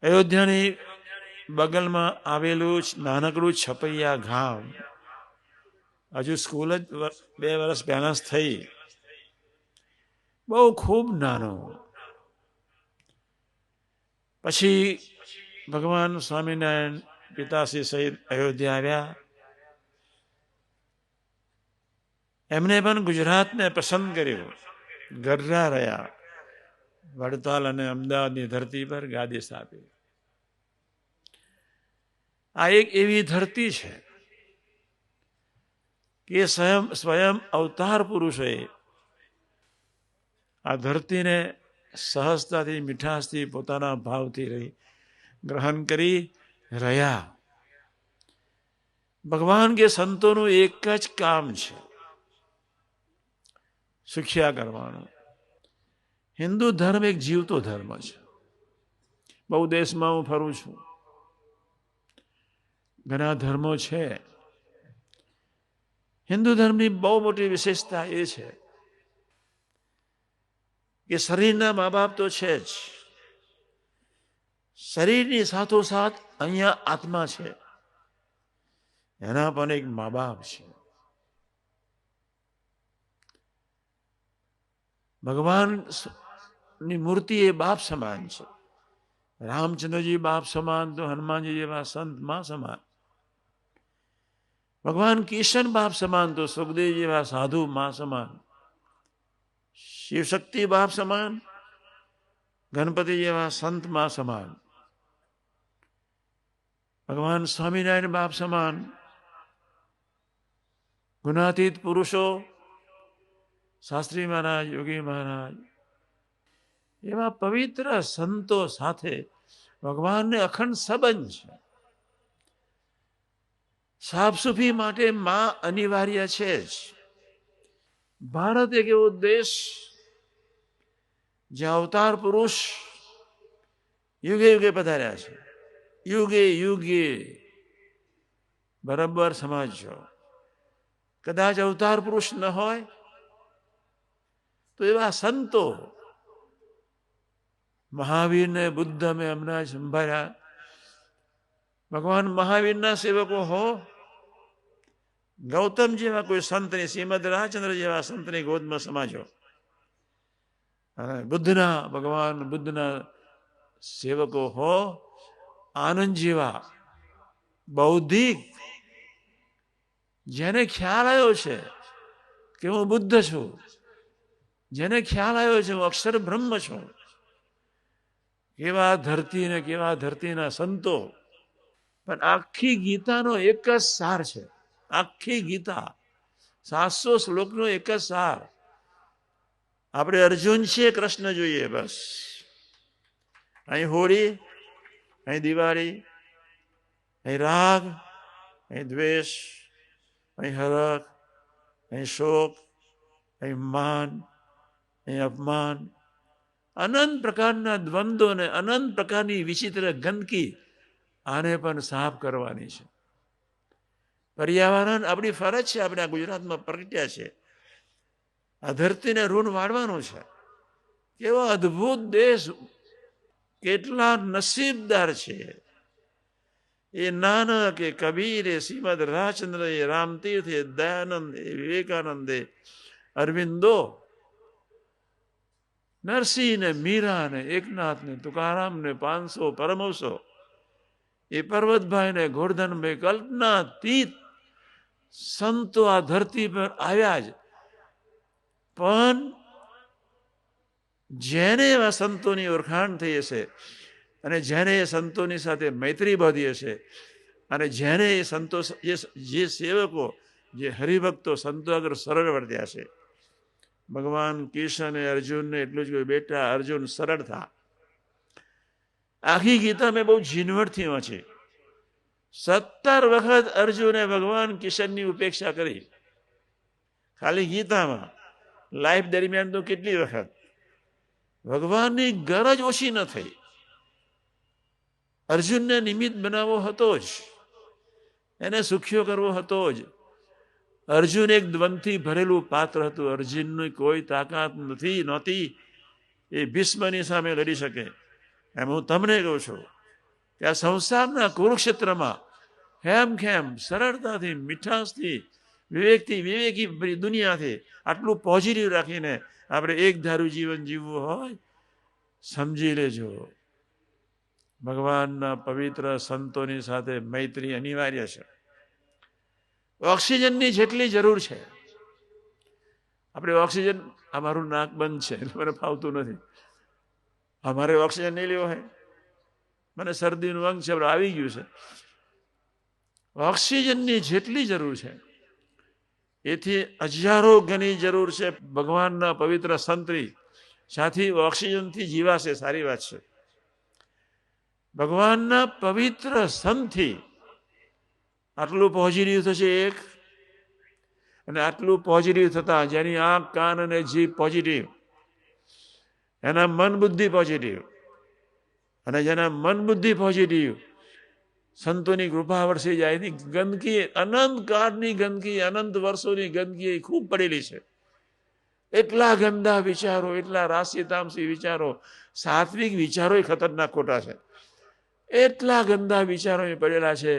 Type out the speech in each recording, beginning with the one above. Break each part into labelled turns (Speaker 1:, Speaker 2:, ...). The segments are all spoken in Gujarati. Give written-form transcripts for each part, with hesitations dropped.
Speaker 1: અયોધ્યાની બગલમાં આવેલું નાનકડું છપૈયા ગામ, હજુ સ્કૂલ જ 2 વર્ષ પહેલા થઈ, બહુ ખૂબ નાનો. પછી ભગવાન સ્વામિનારાયણ પિતાશ્રી સહિત અયોધ્યા આવ્યા. એમને પણ ગુજરાતને પસંદ કર્યું, ગરરા રહ્યા. વડતાલ અને અમદાવાદની ધરતી પર ગાદી સ્થાપી. આ એક એવી ધરતી છે કે સ્વયં અવતાર પુરુષોએ આ ધરતીને સહજતાથી, મીઠાશથી, પોતાના ભાવથી ગ્રહણ કરી રહ્યા. ભગવાન કે સંતોનું એક જ કામ છે, શિક્ષા કરવાનું. હિન્દુ ધર્મ એક જીવતો ધર્મ છે. બહુ દેશમાં હું ફરું છું, ઘણા ધર્મો છે. હિન્દુ ધર્મની બહુ મોટી વિશેષતા એ છે કે શરીરના મા બાપ તો છે જ, શરીરની સાથોસાથ અહીંયા આત્મા છે, એના પણ એક મા બાપ છે. ભગવાનની મૂર્તિ એ બાપ સમાન છે. રામચંદ્રજી બાપ સમાન તો હનુમાનજી જેવા સંત માં સમાન. ભગવાન કિશન બાપ સમાન તો સુખદેવ જેવા સાધુ માં સમાન. શિવશક્તિ બાપ સમાન, ગણપતિ જેવા સંત માં સમાન. ભગવાન સ્વામિનારાયણ બાપ સમાન, ગુણાતીત પુરુષો શાસ્ત્રી મહારાજ, યોગી મહારાજ એવા પવિત્ર સંતો સાથે ભગવાનને અખંડ સંબંધ છે. સાફસૂફી માટે માં અનિવાર્ય છે જ. ભારત એક એવો દેશ જ્યાં અવતાર પુરુષ યુગે યુગે પધાર્યા છે. યુગે યુગે બરાબર સમજો. કદાચ અવતાર પુરુષ ન હોય તો એવા સંતો, મહાવીરને બુદ્ધ અમે હમણાં સંભાળ્યા, ભગવાન મહાવીરના સેવકો હો, ગૌતમ જેવા કોઈ સંતની, શ્રીમદ રાજચંદ્ર જેવા સંતની ગોદમાં સમાજો. અને ભગવાન બુદ્ધના સેવકો હો, આનંદ જેવા બૌદ્ધિક, જેને ખ્યાલ આવ્યો છે કે હું બુદ્ધ છું, જેને ખ્યાલ આવ્યો છે હું અક્ષર બ્રહ્મ છું, કેવા ધરતી ને કેવા ધરતીના સંતો. પણ આખી ગીતાનો એક જ સાર છે. આખી ગીતા 700 શ્લોકનો એક જ સાર. આપણે અર્જુન છીએ, કૃષ્ણ જોઈએ બસ. અહીં હોળી, અહીં દિવાળી, અહીં રાગ, અહીં દ્વેષ, અહીં હરખ, અહીં શોક, અહીં માન, અહીં અપમાન, અનંત પ્રકારના દ્વંદ્વોને, અનંત પ્રકારની વિચિત્ર ગંદકી, આને પણ સાફ કરવાની છે. પર્યાવરણ આપણી ફરજ છે. આપણે આ ગુજરાતમાં પ્રગટ્યા છે. આ ધરતીને ઋણ વાળવાનું છે. કેવો અદ્ભુત દેશ, કેટલા નસીબદાર છે. એ નાનક, એ કબીર, એ શ્રીમદ રાજચંદ્ર, એ રામતીર્થ, એ દયાનંદ, એ વિવેકાનંદ, એ અરવિંદો, નરસિંહ ને મીરા ને એકનાથ ને તુકારામ ને 500 પરમહંસો, એ પર્વતભાઈ ને ગોરધનભાઈ, કલ્પનાતીત સંતો આ ધરતી પર આવ્યા જ. પણ જેને એવા સંતોની ઓળખાણ થઈ હશે, અને જેને એ સંતોની સાથે મૈત્રી બાંધી હશે, અને જેને એ સંતો, જે સેવકો, જે હરિભક્તો સંતો આગળ સરળ વર્ત્યા છે. ભગવાન કિશને અર્જુનને એટલું જ કહ્યું, બેટા અર્જુન સરળ થા. આખી ગીતા મેં બહુ ઝીણવટથી વાંચી. 17 વખત અર્જુને ભગવાન કિશનની ઉપેક્ષા કરી, ખાલી ગીતામાં. લાઈફ દરમિયાન તો કેટલી વખત. ભગવાનની ગરજ ઓછી ન થઈ. અર્જુનને નિમિત્ત બનાવવો હતો જ, એને સુખ્યો કરવો હતો જ. અર્જુન એક દ્વંદથી ભરેલું પાત્ર હતું. અર્જુનની કોઈ તાકાત નહોતી એ ભીષ્મની સામે લડી શકે. એમ હું તમને કહું છું, કે આ સંસારના કુરુક્ષેત્રમાં હેમખેમ સરળતાથી, મીઠાશથી, વિવેકી દુનિયાથી આટલું પોઝિટિવ રાખીને આપણે એક ધારું જીવન જીવવું હોય, સમજી લેજો ભગવાનના પવિત્ર સંતોની સાથે મૈત્રી અનિવાર્ય છે. ઓક્સિજનની જેટલી જરૂર છે, આપણે ઓક્સિજન, અમારું નાક બંધ છે એટલે મને ફાવતું નથી, અમારે ઓક્સિજન નહીં લેવો હોય, મને શરદીનું અંગ છે આવી ગયું છે. ઓક્સિજનની જેટલી જરૂર છે એથી હજારો ગણી જરૂર છે ભગવાનના પવિત્ર સંતરી સાથી ઓક્સિજનથી જીવાશે. સારી વાત છે. ભગવાનના પવિત્ર સંતથી આટલું પોઝિટિવ થશે એક, અને આટલું પોઝિટિવ થતા જેની આંખ, કાન અને જીભ પોઝિટિવ, એના મન બુદ્ધિ પોઝિટિવ, અને જેના મન બુદ્ધિ પોઝિટિવ, સંતોની કૃપા વરસી જાય. એની ગંદકી, અનંત કાળની ગંદકી, અનંત વર્ષોની ગંદકી ખૂબ પડેલી છે. એટલા ગંદા વિચારો, એટલા રાશિ તામસી વિચારો, સાત્વિક વિચારો ખતરનાક ખોટા છે. એટલા ગંદા વિચારો પડેલા છે.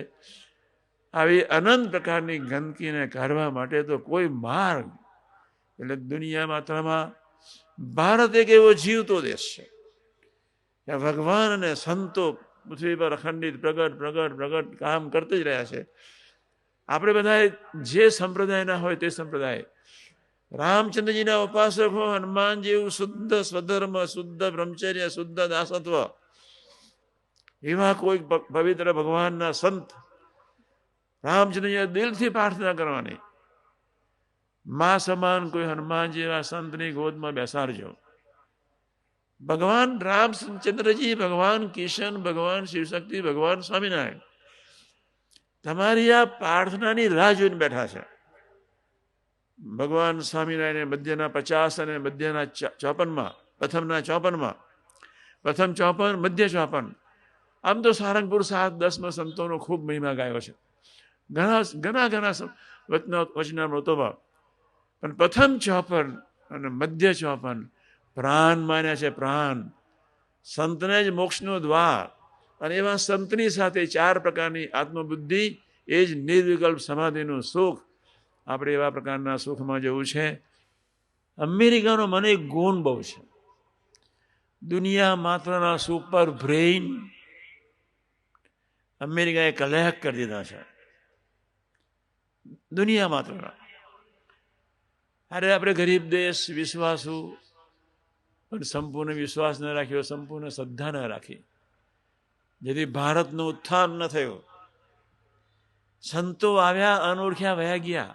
Speaker 1: આવી અનંત પ્રકારની ગંદકીને કાઢવા માટે તો કોઈ માર્ગ, એટલે દુનિયા માત્રમાં ભારત એક એવો જીવતો દેશ છે ત્યાં ભગવાન અને સંતો પૃથ્વી પર અખંડિત પ્રગટ પ્રગટ પ્રગટ કામ કરતા જ રહ્યા છે. આપણે બધા જે સંપ્રદાયના હોય તે સંપ્રદાય, રામચંદ્રજીના ઉપાસકો, હનુમાન જેવું શુદ્ધ સ્વધર્મ, શુદ્ધ બ્રહ્મચર્ય, શુદ્ધ દાસત્વ, એવા કોઈ પવિત્ર ભગવાનના સંત, રામચંદ્રજી દિલથી પ્રાર્થના કરવાની, મા સમાન કોઈ હનુમાન જેવા સંતની ગોદમાં બેસાડજો. ભગવાન રામચંદ્રજી, ભગવાન કિશન, ભગવાન શિવશક્તિ, ભગવાન સ્વામિનારાયણ તમારી આ પ્રાર્થનાની રાહ જોઈને બેઠા છે. ભગવાન સ્વામિનારાયણ મધ્યના 50 અને મધ્યના 54માં, પ્રથમના 54માં, પ્રથમ 54, મધ્ય 54. આમ તો સારંગપુર 7-10માં સંતોનો ખૂબ મહિમા ગાયો છે, ઘણા વચનામૃતોમાં. પણ પ્રથમ 54 અને મધ્ય 54 પ્રાણ માન્યા છે. પ્રાણ, સંતને જ મોક્ષનો દ્વાર. અને એવા સંતની સાથે 4 પ્રકારની આત્મબુદ્ધિ, એ જ નિર્વિકલ્પ સમાધિનું સુખ. આપણે એવા પ્રકારના સુખમાં જવું છે. અમેરિકાનો મને એક ગુણ બહુ છે, દુનિયા માત્રના સુપર બ્રેઇન અમેરિકાએ કલેક્ટ કરી દીધા છે, દુનિયા માત્રના. અરે આપણે ગરીબ દેશ, વિશ્વાસુ, પણ સંપૂર્ણ વિશ્વાસ ન રાખ્યો, સંપૂર્ણ શ્રદ્ધા ન રાખી, જેથી ભારતનું ઉત્થાન ન થયું. સંતો આવ્યા, અનોળખ્યા વયા ગયા.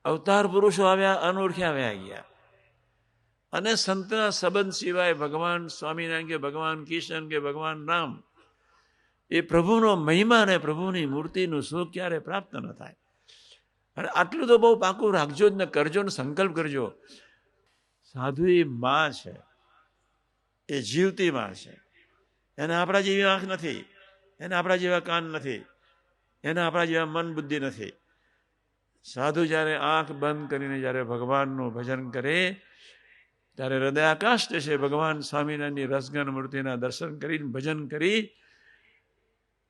Speaker 1: અવતાર પુરુષો આવ્યા, અનોળખ્યા વયા ગયા. અને સંતના સંબંધ સિવાય ભગવાન સ્વામિનારાયણ કે ભગવાન કિશન કે ભગવાન રામ, એ પ્રભુનો મહિમા અને પ્રભુની મૂર્તિનું સુખ ક્યારે પ્રાપ્ત ન થાય. અને આટલું તો બહુ પાકું રાખજો જ ને, કરજો ને, સંકલ્પ કરજો. સાધુ એ માં છે, એ જીવતી માં છે. એને આપણા જેવી આંખ નથી, એને આપણા જેવા કાન નથી, એને આપણા જેવા મન બુદ્ધિ નથી. સાધુ જ્યારે આંખ બંધ કરીને જ્યારે ભગવાનનું ભજન કરે, ત્યારે હૃદયાકાશ જશે. ભગવાન સ્વામિનારાયણની રસગન મૂર્તિના દર્શન કરીને ભજન કરી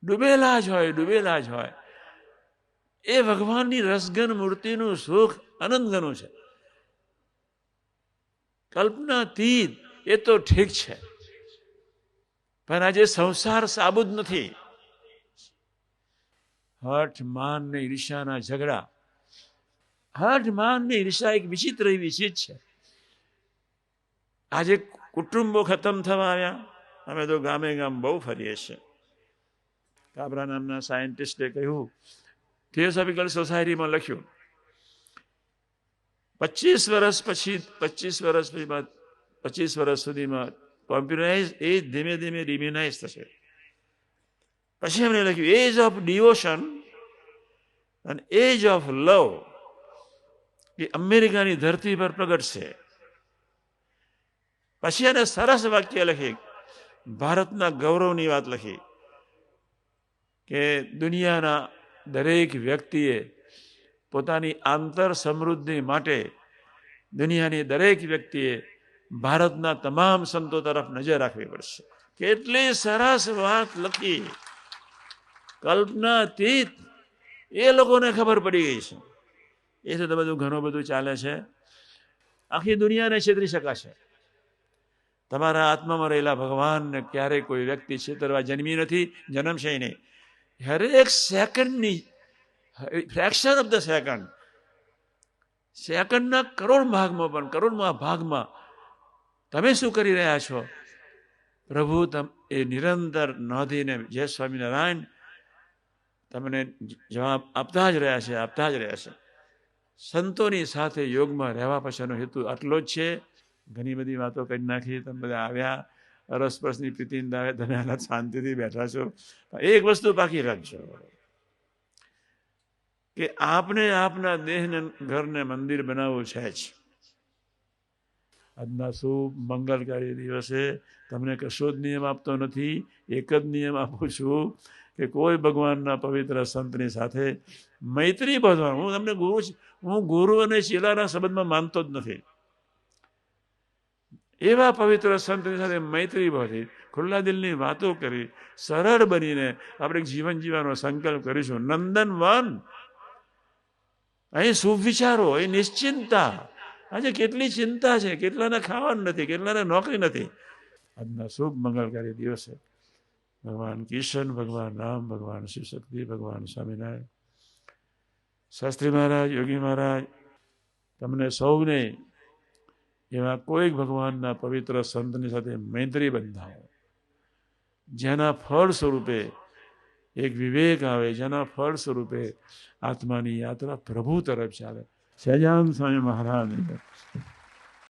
Speaker 1: ડૂબેલા જ હોય. એ ભગવાનની રસગન મૂર્તિનું સુખ અનંતગણું છે, કલ્પનાતીત. એ તો ઠીક છે, પણ આજે સંસાર સાબુદ નથી. હઠ, માન ને ઈર્ષાના ઝઘડા. હઠ, માન ને ઈર્ષા એક વિચિત્ર એવી ચીજ છે. આજે કુટુંબો ખતમ થવા આવ્યા. અમે તો ગામે ગામ બહુ ફરીએ છીએ. કાબરા નામના સાયન્ટિસ્ટે કહ્યું, થિયોસોફિકલ સોસાયટીમાં લખ્યું, 25 વર્ષ સુધીમાં કોમ્પ્યુટરાઇઝ એ ધીમે ધીમે ડિમ્યુનાઇઝ થશે. પછી એમણે લખ્યું, એજ ઓફ ડિવોશન અને એજ ઓફ લવ એ અમેરિકાની ધરતી પર પ્રગટશે. પછી એને સરસ વાક્ય લખી, ભારતના ગૌરવની વાત લખી, કે દુનિયાના દરેક વ્યક્તિએ પોતાની આંતર સમૃદ્ધિ માટે, દુનિયાની દરેક વ્યક્તિએ ભારતના તમામ સંતો તરફ નજર રાખવી પડશે. કેટલી સરસ વાત લખી, કલ્પનાતીત, એ લોકોને ખબર પડી ગઈ છે. એ તો બધું ઘણું બધું ચાલે છે. આખી દુનિયાને છેતરી શકાશે. તમારા આત્મામાં રહેલા ભગવાનને ક્યારેય કોઈ વ્યક્તિ છેતરવા જન્મી નથી, જન્મશે નહીં. હરેક સેકન્ડની ફ્રેક્શન ઓફ ધ સેકન્ડના કરોડમાં ભાગમાં તમે શું કરી રહ્યા છો, પ્રભુ એ નિરંતર નોંધીને જય સ્વામિનારાયણ તમને જવાબ આપતા જ રહ્યા છે. સંતોની સાથે યોગમાં રહેવા પાછળનો હેતુ આટલો જ છે. ઘણી બધી વાતો કરી નાખી, તમે બધા આવ્યા, અરસપરસની પ્રીતિંદા આવે, તમે આના શાંતિથી બેઠા છો. એક વસ્તુ બાકી રાખજો કે આપને આપના દેહને ઘરને મંદિર બનાવવું છે જ. આજના શુભ મંગલકારી દિવસે તમને કશો જ નિયમ આપતો નથી. એક જ નિયમ આપું છું કે કોઈ ભગવાનના પવિત્ર સંતની સાથે મૈત્રી બાંધવાનું. હું ગુરુ અને ચેલાના સંબંધમાં માનતો જ નથી. એવા પવિત્ર સંતની સાથે મૈત્રી બાંધી, ખુલ્લા દિલની વાતો કરી, સરળ બનીને આપણે જીવન જીવવાનો સંકલ્પ કરીશું. નંદનવન, અહીં શુભ વિચારો, અહીં નિશ્ચિંતા. આજે કેટલી ચિંતા છે, કેટલાને ખાવાનું નથી, કેટલાને નોકરી નથી. આજના શુભ મંગલકારી દિવસે ભગવાન કિશન, ભગવાન રામ, ભગવાન શિવશક્તિ, ભગવાન સ્વામિનારાયણ, શાસ્ત્રી મહારાજ, યોગી મહારાજ, તમને સૌને એવા કોઈક ભગવાનના પવિત્ર સંતની સાથે મૈત્રી બંધાવો, જેના ફળ સ્વરૂપે એક વિવેક આવે, જેના ફળ સ્વરૂપે આત્માની યાત્રા પ્રભુ તરફ ચાલે. સહજાનંદ સ્વામી મહારાજ